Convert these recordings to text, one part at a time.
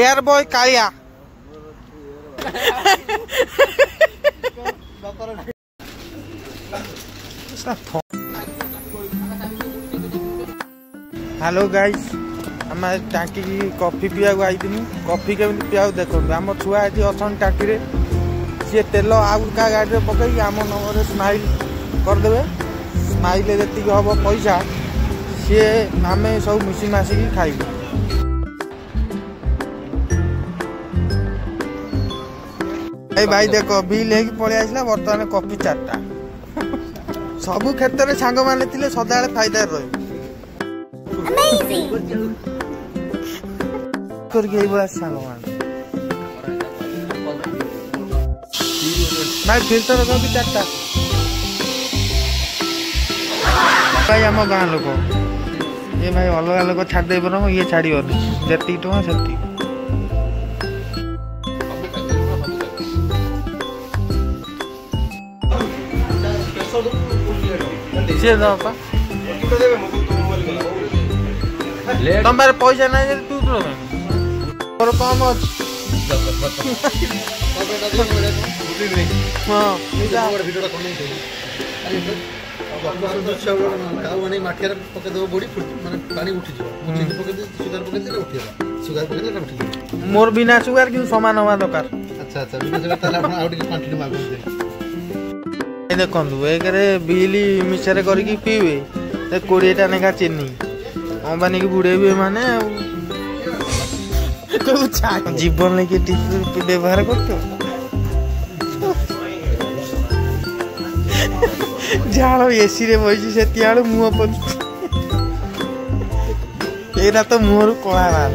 Air बॉय कालिया hello guys आम टाँकी कॉफी पिया आई कॉफी केमी पिया देखो आम छुआ ये अच्छा टाँकी सी तेल आउ क्या गाड़ी में पकई आम नंबर स्माइल करदे स्माइल जी हम पैसा सी आम सब मिसी मासिक खाइबू। भाई देखो बिल है पलि आसला बर्तमान कॉफी 4टा सबू क्षेत्र में सांग मैंने थे सदा फायदा रही भाई फिल्टर भी 4टा भाई आम गाँ लोक ये भाई अलग लोक छाड़दे बरम ये छाड़ी जी टଙ୍କା से तुम पैसा ना तू तो कम मोर बिना सुगार कि सामान हवा दरकार। देखु एक बिल मिसारे करके पीवे 20टा नेखा चीनी अंबानी की बुड़ेबे माने जीवन लेकिन व्यवहार कर झाड़ एसी रे बसी से मुह पड़ एरा तो मुहर कला बाहर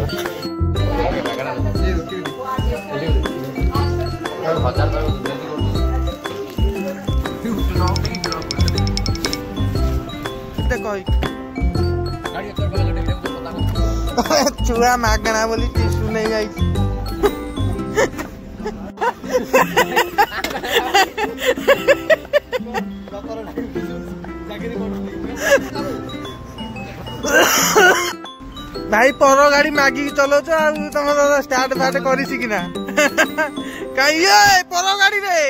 छुआ मागना बोली टिशू नहीं आई भाई पर गाड़ी मागिक चलो तुम स्टार्ट फाट कर कहीं पर गाड़ी रे